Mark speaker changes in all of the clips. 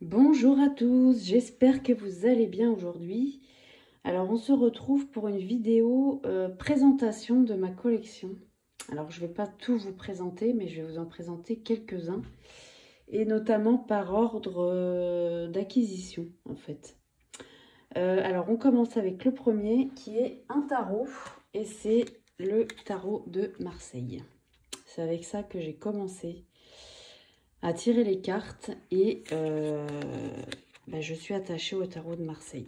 Speaker 1: Bonjour à tous, j'espère que vous allez bien aujourd'hui. Alors on se retrouve pour une vidéo présentation de ma collection. Alors je ne vais pas tout vous présenter, mais je vais vous en présenter quelques-uns. Et notamment par ordre d'acquisition en fait. Alors on commence avec le premier qui est un tarot. Et c'est le tarot de Marseille. C'est avec ça que j'ai commencé à tirer les cartes et je suis attachée au tarot de Marseille.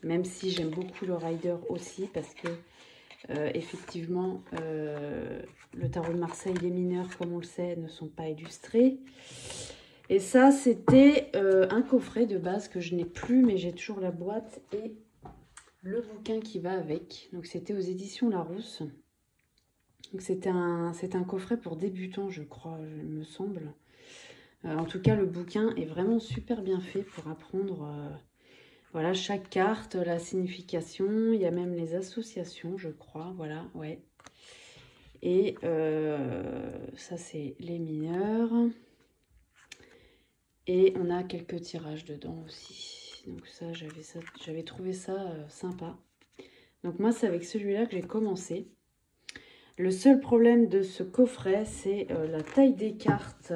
Speaker 1: Même si j'aime beaucoup le Rider aussi parce que effectivement le tarot de Marseille, les mineurs comme on le sait ne sont pas illustrés. Et ça c'était un coffret de base que je n'ai plus mais j'ai toujours la boîte et le bouquin qui va avec. Donc c'était aux éditions Larousse. Donc c'était un coffret pour débutants je crois, il me semble. En tout cas, le bouquin est vraiment super bien fait pour apprendre voilà, chaque carte, la signification. Il y a même les associations, je crois. Voilà, ouais. Et ça, c'est les mineurs. Et on a quelques tirages dedans aussi. Donc ça, j'avais trouvé ça sympa. Donc moi, c'est avec celui-là que j'ai commencé. Le seul problème de ce coffret, c'est la taille des cartes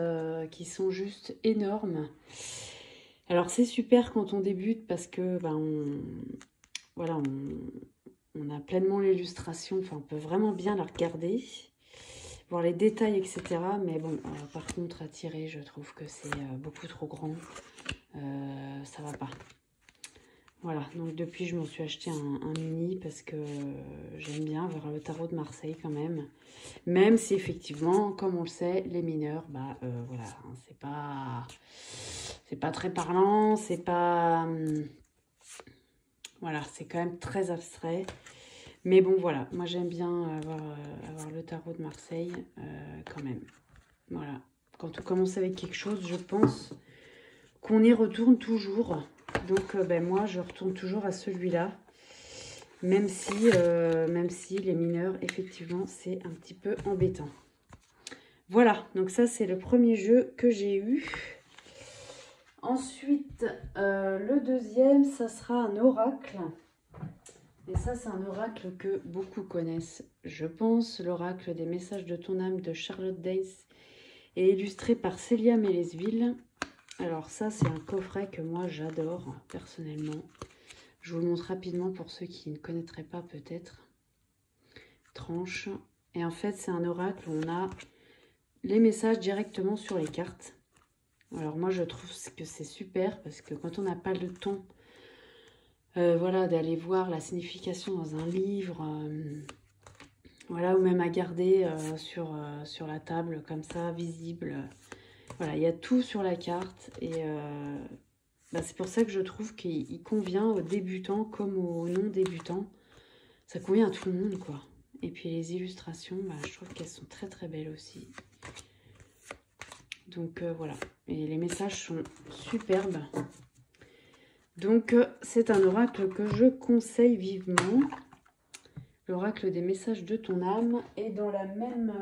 Speaker 1: qui sont juste énormes. Alors c'est super quand on débute parce que voilà, on a pleinement l'illustration, enfin on peut vraiment bien la regarder, voir les détails, etc. Mais bon, par contre à tirer, je trouve que c'est beaucoup trop grand, ça va pas. Voilà, donc depuis je m'en suis acheté un mini parce que j'aime bien avoir le tarot de Marseille quand même. Même si effectivement, comme on le sait, les mineurs, voilà, hein, c'est pas très parlant, c'est pas... voilà, c'est quand même très abstrait. Mais bon, voilà, moi j'aime bien avoir le tarot de Marseille quand même. Voilà, quand on commence avec quelque chose, je pense qu'on y retourne toujours. Donc moi, je retourne toujours à celui-là. Même si les mineurs, effectivement, c'est un petit peu embêtant. Voilà, donc ça, c'est le premier jeu que j'ai eu. Ensuite, le deuxième, ça sera un oracle. Et ça, c'est un oracle que beaucoup connaissent, je pense. L'oracle des messages de ton âme de Charlotte Dace est illustré par Célia Mélesville. Alors ça, c'est un coffret que moi, j'adore, personnellement. Je vous le montre rapidement pour ceux qui ne connaîtraient pas peut-être. Tranche. Et en fait, c'est un oracle où on a les messages directement sur les cartes. Alors moi, je trouve que c'est super parce que quand on n'a pas le temps voilà, d'aller voir la signification dans un livre, voilà, ou même à garder sur la table comme ça, visible. Voilà, il y a tout sur la carte et c'est pour ça que je trouve qu'il convient aux débutants comme aux non-débutants. Ça convient à tout le monde, quoi. Et puis les illustrations, je trouve qu'elles sont très très belles aussi. Donc voilà, et les messages sont superbes. Donc c'est un oracle que je conseille vivement. L'oracle des messages de ton âme. Et dans la même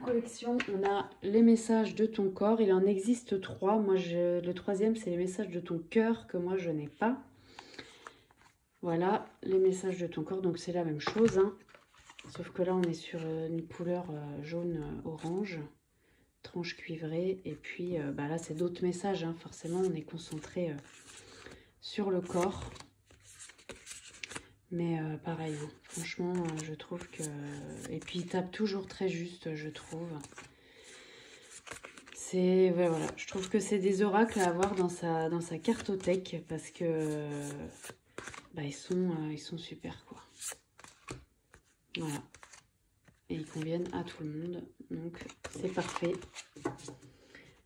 Speaker 1: collection, on a les messages de ton corps. Il en existe 3. Moi, le troisième, c'est les messages de ton cœur que moi, je n'ai pas. Voilà, les messages de ton corps. Donc, c'est la même chose. Hein. Sauf que là, on est sur une couleur jaune-orange. Tranche cuivrée. Et puis, là, c'est d'autres messages. Hein. Forcément, on est concentré sur le corps. Mais pareil, hein. Franchement, je trouve que... Et puis, il tape toujours très juste, je trouve. C'est... Ouais, voilà. Je trouve que c'est des oracles à avoir dans sa cartothèque parce que... ils sont super, quoi. Voilà. Et ils conviennent à tout le monde. Donc, c'est parfait.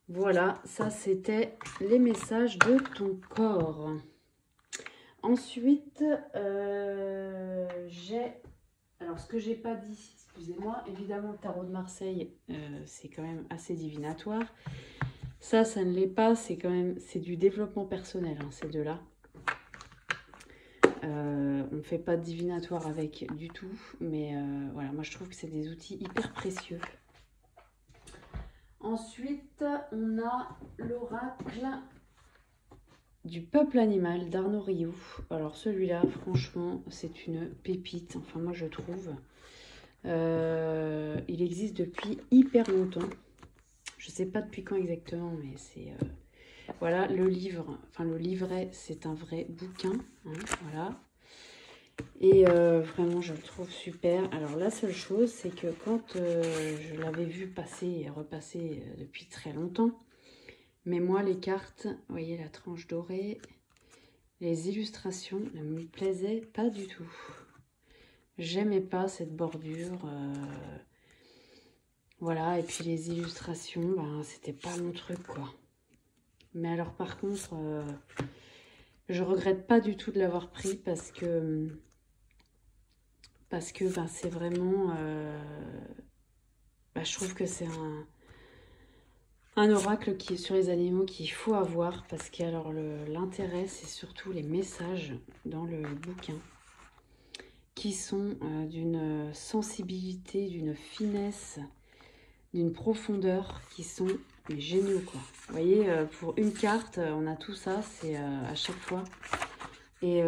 Speaker 1: Voilà, ça, c'était les messages de ton corps. Ensuite, j'ai... Alors, ce que j'ai pas dit, excusez-moi, évidemment, le tarot de Marseille, c'est quand même assez divinatoire. Ça ne l'est pas, c'est quand même... C'est du développement personnel, hein, ces deux-là. On ne fait pas de divinatoire avec du tout, mais voilà, moi, je trouve que c'est des outils hyper précieux. Ensuite, on a l'oracle du peuple animal d'Arnaud Rioux. Alors celui-là, franchement, c'est une pépite. Enfin, moi, je trouve. Il existe depuis hyper longtemps. Je ne sais pas depuis quand exactement, mais c'est... voilà, le livre, enfin le livret, c'est un vrai bouquin. Hein, voilà. Et vraiment, je le trouve super. Alors, la seule chose, c'est que quand je l'avais vu passer et repasser depuis très longtemps, mais moi, les cartes, vous voyez la tranche dorée, les illustrations ne me plaisaient pas du tout. J'aimais pas cette bordure. Voilà, et puis les illustrations, ben, c'était pas mon truc, quoi. Mais alors, par contre, je regrette pas du tout de l'avoir pris parce que ben, c'est vraiment... je trouve que c'est un oracle qui est sur les animaux qu'il faut avoir parce que alors l'intérêt, c'est surtout les messages dans le bouquin qui sont d'une sensibilité, d'une finesse, d'une profondeur qui sont mais géniaux, quoi. Vous voyez, pour une carte, on a tout ça, c'est à chaque fois. Et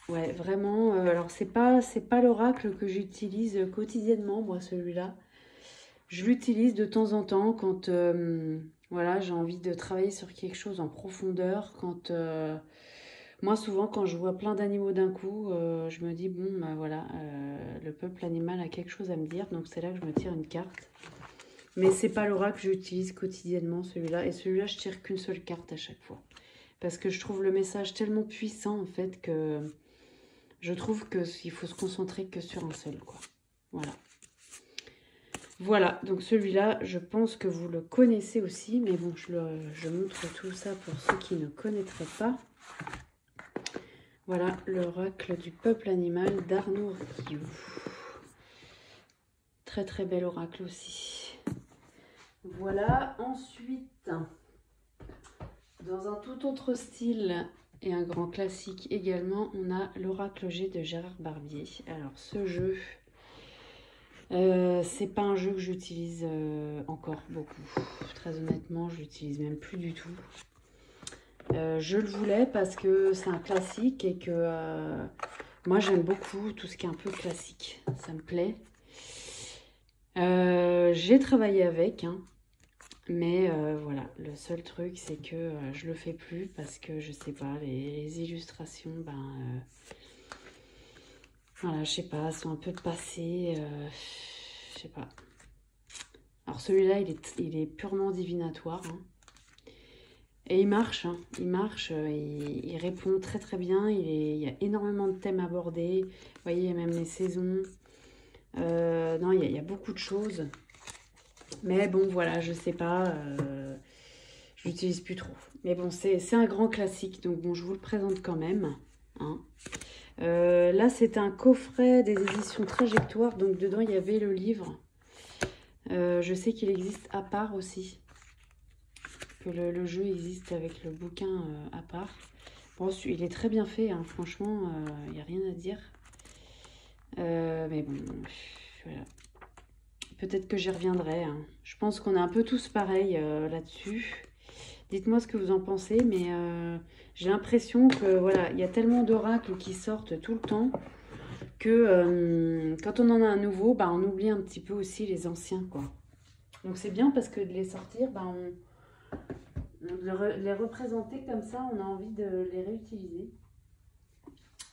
Speaker 1: ouais, vraiment, alors c'est pas l'oracle que j'utilise quotidiennement, moi, celui-là. Je l'utilise de temps en temps quand voilà, j'ai envie de travailler sur quelque chose en profondeur. Quand moi, souvent, quand je vois plein d'animaux d'un coup, je me dis, bon, bah voilà, le peuple animal a quelque chose à me dire. Donc, c'est là que je me tire une carte. Mais c'est pas l'oracle que j'utilise quotidiennement, celui-là. Et celui-là, je tire qu'une seule carte à chaque fois. Parce que je trouve le message tellement puissant, en fait, que je trouve qu'il faut se concentrer que sur un seul, quoi. Voilà. Voilà, donc celui-là, je pense que vous le connaissez aussi, mais bon, je montre tout ça pour ceux qui ne connaîtraient pas. Voilà, l'oracle du peuple animal d'Arnaud Rioux. Très très bel oracle aussi. Voilà, ensuite, dans un tout autre style et un grand classique également, on a l'oracle G de Gérard Barbier. Alors ce jeu... c'est pas un jeu que j'utilise encore beaucoup. Très honnêtement, je l'utilise même plus du tout. Je le voulais parce que c'est un classique et que moi j'aime beaucoup tout ce qui est un peu classique. Ça me plaît. J'ai travaillé avec, hein, mais voilà, le seul truc c'est que je le fais plus parce que je sais pas, les illustrations, ben... voilà, je sais pas, sont un peu passées, je sais pas. Alors celui-là, il est purement divinatoire, hein. Et il marche, hein. Il marche, il répond très très bien, il y a énormément de thèmes abordés. Vous voyez, il y a même les saisons. Non, il y a beaucoup de choses. Mais bon, voilà, je sais pas, je l'utilise plus trop. Mais bon, c'est un grand classique, donc bon, je vous le présente quand même, hein. Là, c'est un coffret des éditions Trajectoire, donc dedans, il y avait le livre. Je sais qu'il existe à part aussi, que le jeu existe avec le bouquin à part. Bon, il est très bien fait, hein, franchement, il n'y a rien à dire. Mais bon, voilà. Peut-être que j'y reviendrai, hein. Je pense qu'on est un peu tous pareils là-dessus. Dites-moi ce que vous en pensez, mais j'ai l'impression que voilà, il y a tellement d'oracles qui sortent tout le temps que quand on en a un nouveau, bah, on oublie un petit peu aussi les anciens, quoi. Donc c'est bien parce que de les sortir, bah, de les représenter comme ça, on a envie de les réutiliser.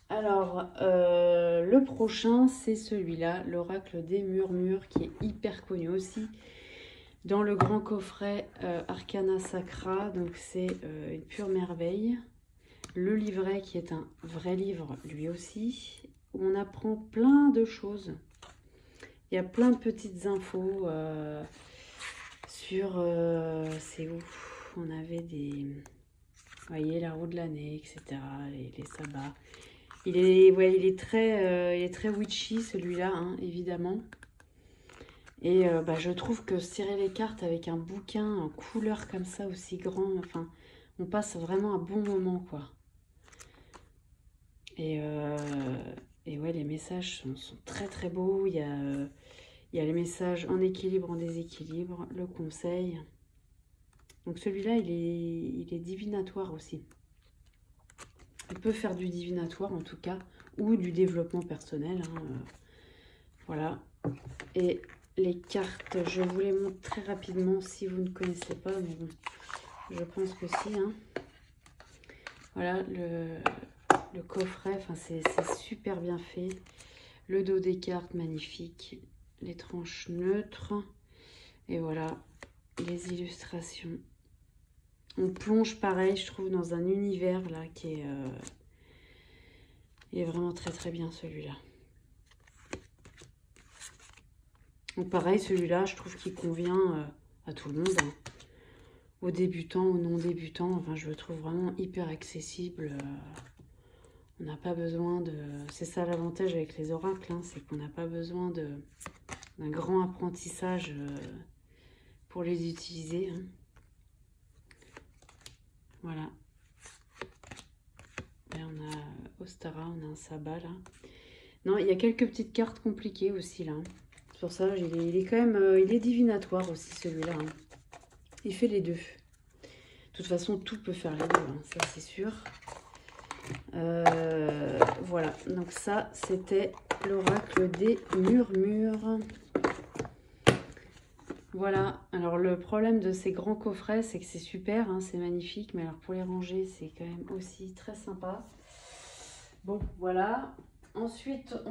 Speaker 1: Alors, le prochain, c'est celui-là, l'oracle des murmures, qui est hyper connu aussi. Dans le grand coffret Arcana Sacra, donc c'est une pure merveille. Le livret qui est un vrai livre, lui aussi, où on apprend plein de choses. Il y a plein de petites infos sur... c'est où on avait des... Vous voyez, la roue de l'année, etc. Les sabbats. Il est très witchy, celui-là, hein, évidemment. Et je trouve que tirer les cartes avec un bouquin en couleur comme ça, aussi grand, enfin, on passe vraiment un bon moment, quoi. Et ouais, les messages sont très très beaux. Il y Il y a les messages en équilibre, en déséquilibre, le conseil. Donc celui-là, il est divinatoire aussi. On peut faire du divinatoire en tout cas, ou du développement personnel. Hein. Voilà. Et les cartes, je vous les montre très rapidement si vous ne connaissez pas, mais bon, je pense que si. Hein. Voilà, le coffret, enfin c'est super bien fait. Le dos des cartes, magnifique. Les tranches neutres. Et voilà, les illustrations. On plonge pareil, je trouve, dans un univers là qui est vraiment très très bien celui-là. Donc pareil, celui-là, je trouve qu'il convient à tout le monde. Hein. Aux débutants, aux non-débutants. Enfin, je le trouve vraiment hyper accessible. On n'a pas besoin de... C'est ça l'avantage avec les oracles, hein, c'est qu'on n'a pas besoin d'un grand apprentissage pour les utiliser. Hein. Voilà. Là, on a Ostara, on a un sabbat, là. Non, il y a quelques petites cartes compliquées aussi, là. C'est pour ça, il est quand même... il est divinatoire aussi, celui-là. Hein. Il fait les deux. De toute façon, tout peut faire les deux, hein, ça c'est sûr. Voilà, donc ça, c'était l'oracle des murmures. Voilà, alors le problème de ces grands coffrets, c'est que c'est super, hein, c'est magnifique, mais alors pour les ranger, c'est quand même aussi très sympa. Bon, voilà. Ensuite, je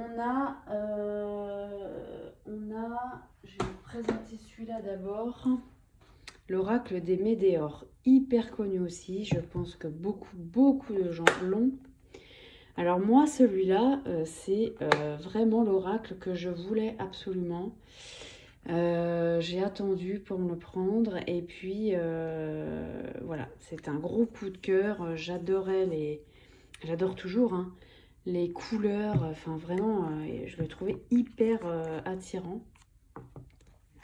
Speaker 1: vais vous présenter celui-là d'abord. L'oracle des Médéors, hyper connu aussi, je pense que beaucoup de gens l'ont. Alors moi, celui-là, c'est vraiment l'oracle que je voulais absolument. J'ai attendu pour me le prendre et puis voilà, c'est un gros coup de cœur. J'adore toujours hein, les couleurs, enfin vraiment, je le trouvais hyper attirant.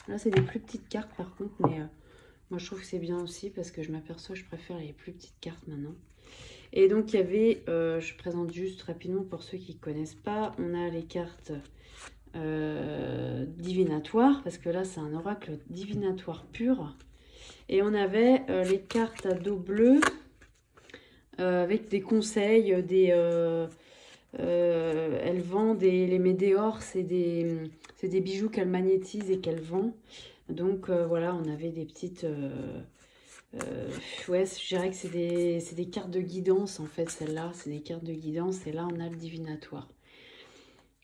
Speaker 1: Là, c'est des plus petites cartes par contre, mais moi je trouve que c'est bien aussi parce que je m'aperçois que je préfère les plus petites cartes maintenant. Et donc il y avait, je présente juste rapidement pour ceux qui ne connaissent pas, on a les cartes divinatoires, parce que là c'est un oracle divinatoire pur. Et on avait les cartes à dos bleu avec des conseils, elle vend les médéors, c'est des bijoux qu'elle magnétise et qu'elle vend. Donc voilà, on avait des petites... ouais, je dirais que c'est des cartes de guidance en fait, celle-là, c'est des cartes de guidance et là on a le divinatoire.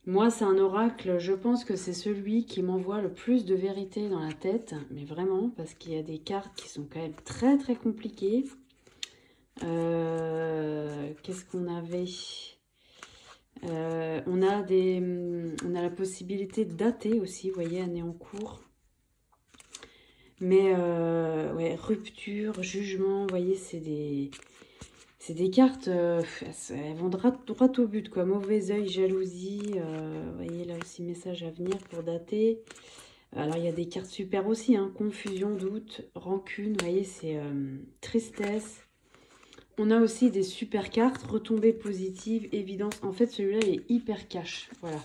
Speaker 1: Moi, c'est un oracle, je pense que c'est celui qui m'envoie le plus de vérité dans la tête, mais vraiment, parce qu'il y a des cartes qui sont quand même très très compliquées. Qu'est-ce qu'on avait on a la possibilité de dater aussi, vous voyez, année en cours. Mais ouais, rupture, jugement, vous voyez, c'est des cartes, elles vont droit au but, quoi. Mauvais œil, jalousie, vous voyez, là aussi, message à venir pour dater. Alors, il y a des cartes super aussi, hein, confusion, doute, rancune, vous voyez, c'est tristesse. On a aussi des super cartes, retombées positives, évidence. En fait, celui-là, il est hyper cash, voilà.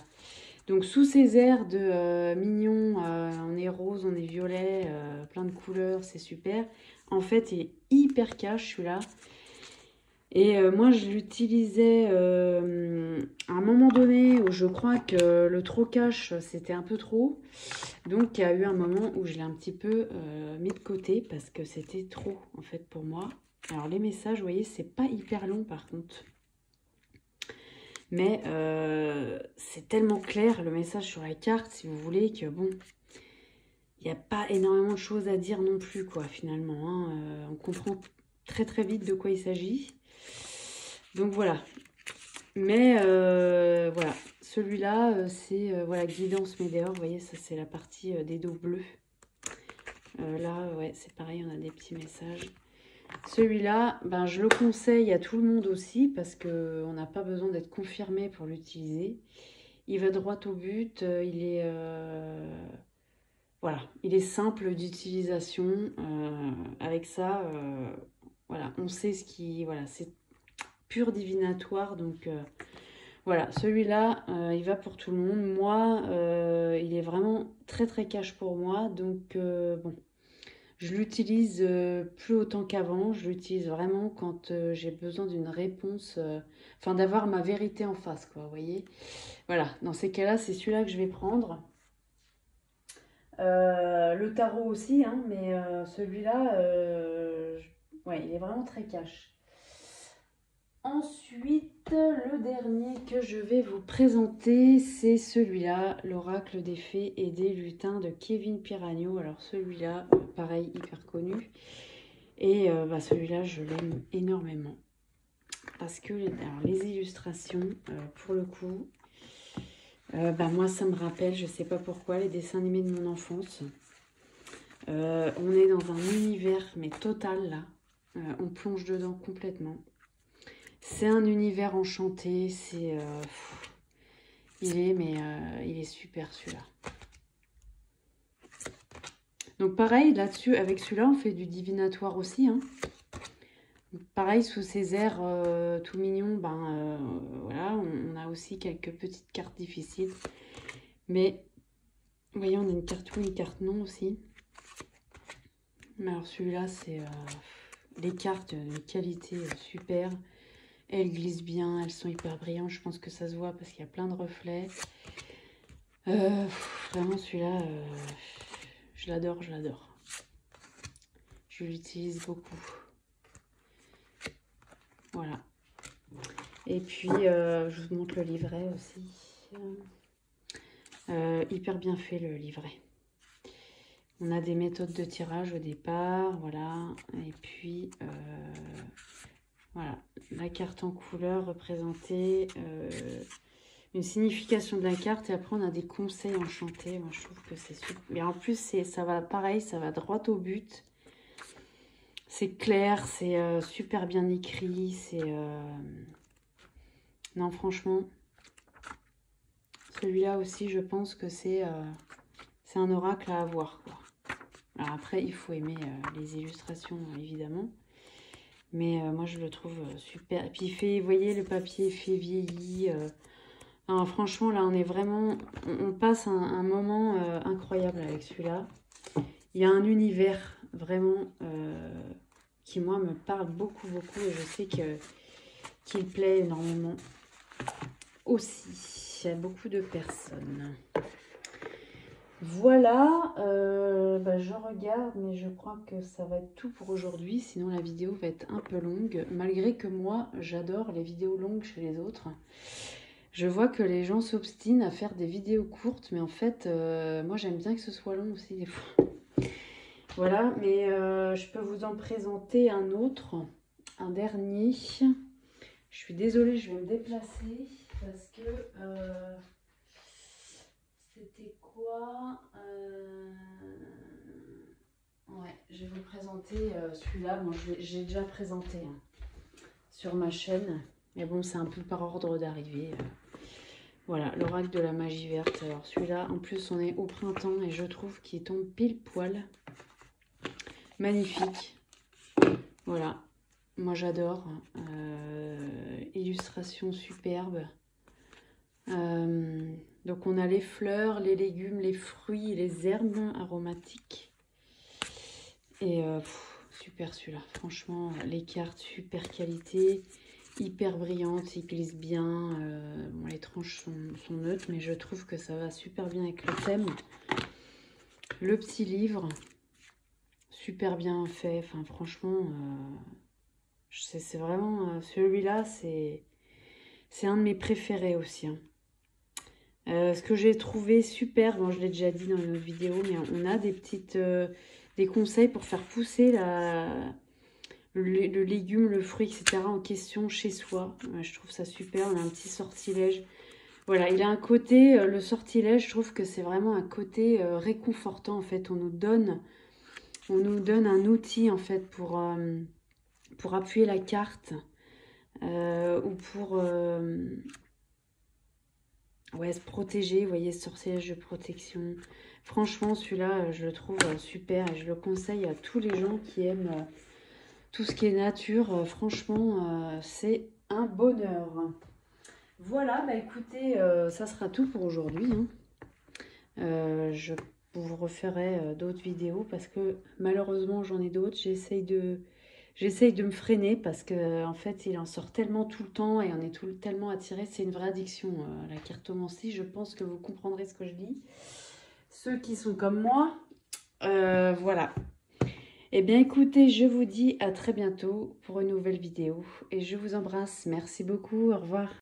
Speaker 1: Donc, sous ces airs de mignon, on est rose, on est violet, plein de couleurs, c'est super. En fait, il est hyper cash, celui-là. Et moi, je l'utilisais à un moment donné où je crois que le trop cash, c'était un peu trop. Donc, il y a eu un moment où je l'ai un petit peu mis de côté parce que c'était trop, en fait, pour moi. Alors, les messages, vous voyez, c'est pas hyper long, par contre. Mais c'est tellement clair, le message sur la carte, si vous voulez, que bon... Il n'y a pas énormément de choses à dire non plus, quoi, finalement. Hein. On comprend très très vite de quoi il s'agit. Donc voilà. Mais voilà, celui-là, c'est voilà, guidance médéor. Vous voyez, ça c'est la partie des dos bleus. Là, ouais, c'est pareil, on a des petits messages. Celui-là, ben, je le conseille à tout le monde aussi parce qu'on n'a pas besoin d'être confirmé pour l'utiliser. Il va droit au but, il est... voilà, il est simple d'utilisation. Avec ça, voilà, on sait ce qui... Voilà, c'est pur divinatoire, donc Voilà, celui-là, il va pour tout le monde. Moi, il est vraiment très très cash pour moi. Donc, bon, je l'utilise plus autant qu'avant. Je l'utilise vraiment quand j'ai besoin d'une réponse, enfin d'avoir ma vérité en face, quoi, vous voyez. Voilà, dans ces cas-là, c'est celui-là que je vais prendre. Le tarot aussi, hein, mais celui-là, ouais, il est vraiment très cash. Ensuite, le dernier que je vais vous présenter, c'est celui-là, l'oracle des fées et des lutins de Kevin Piragno. Alors celui-là, pareil, hyper connu. Et bah, celui-là, je l'aime énormément. Parce que alors, les illustrations, pour le coup, bah, moi, ça me rappelle, je sais pas pourquoi, les dessins animés de mon enfance. On est dans un univers, mais total, là. On plonge dedans complètement. C'est un univers enchanté, c'est... il est super, celui-là. Donc pareil, là-dessus, avec celui-là, on fait du divinatoire aussi, hein. Pareil, sous ces airs tout mignons, ben voilà, on a aussi quelques petites cartes difficiles. Mais, vous voyez, on a une carte oui, une carte non aussi. Mais alors celui-là, c'est les cartes de qualité super. Elles glissent bien, elles sont hyper brillantes. Je pense que ça se voit parce qu'il y a plein de reflets. Vraiment, celui-là, je l'adore, je l'adore. Je l'utilise beaucoup. Voilà. Et puis, je vous montre le livret aussi. Hyper bien fait, le livret. On a des méthodes de tirage au départ, voilà. Et puis, voilà, la carte en couleur représentée, une signification de la carte. Et après, on a des conseils enchantés. Moi, je trouve que c'est super. Mais en plus, ça va pareil, ça va droit au but. C'est clair, c'est super bien écrit. C'est non, franchement, celui-là aussi, je pense que c'est un oracle à avoir, quoi. Alors après, il faut aimer les illustrations, évidemment. Mais moi, je le trouve super. Et puis, il fait, vous voyez, le papier fait vieilli. Alors, franchement, là, on est vraiment... On passe un moment incroyable avec celui-là. Il y a un univers vraiment qui, moi, me parle beaucoup, beaucoup. Et je sais qu'il plaît énormément aussi à beaucoup de personnes. Voilà, bah, je regarde, mais je crois que ça va être tout pour aujourd'hui. Sinon, la vidéo va être un peu longue. Malgré que moi, j'adore les vidéos longues chez les autres. Je vois que les gens s'obstinent à faire des vidéos courtes. Mais en fait, moi, j'aime bien que ce soit long aussi des fois. Voilà, mais je peux vous en présenter un autre. Un dernier. Je suis désolée, je vais me déplacer. Parce que... c'était quoi ouais, je vais vous présenter celui-là. Bon, j'ai déjà présenté hein, sur ma chaîne. Mais bon, c'est un peu par ordre d'arrivée. Voilà, l'oracle de la magie verte. Alors celui-là, en plus, on est au printemps et je trouve qu'il tombe pile poil. Magnifique. Voilà, moi j'adore. Illustration superbe. Donc on a les fleurs, les légumes, les fruits, les herbes aromatiques. Et super celui-là, franchement, les cartes super qualité, hyper brillantes, ils glissent bien. Bon, les tranches sont neutres, mais je trouve que ça va super bien avec le thème. Le petit livre, super bien fait, enfin franchement, c'est vraiment, celui-là, c'est un de mes préférés aussi. Hein. Ce que j'ai trouvé super, bon, je l'ai déjà dit dans une autre vidéo, mais on a des petites des conseils pour faire pousser le légume, le fruit, etc. en question chez soi. Je trouve ça super, on a un petit sortilège. Voilà, il a un côté, le sortilège, je trouve que c'est vraiment un côté réconfortant en fait. On nous donne un outil en fait pour appuyer la carte ou pour... ouais, se protéger, vous voyez, sortilège de protection. Franchement, celui-là, je le trouve super et je le conseille à tous les gens qui aiment tout ce qui est nature. Franchement, c'est un bonheur. Voilà, bah écoutez, ça sera tout pour aujourd'hui, hein. Je vous referai d'autres vidéos parce que malheureusement j'en ai d'autres. J'essaye de me freiner parce que en fait il en sort tellement tout le temps et on est tellement attiré. C'est une vraie addiction, la cartomancie. Je pense que vous comprendrez ce que je dis. Ceux qui sont comme moi, voilà. Eh bien écoutez, je vous dis à très bientôt pour une nouvelle vidéo et je vous embrasse. Merci beaucoup, au revoir.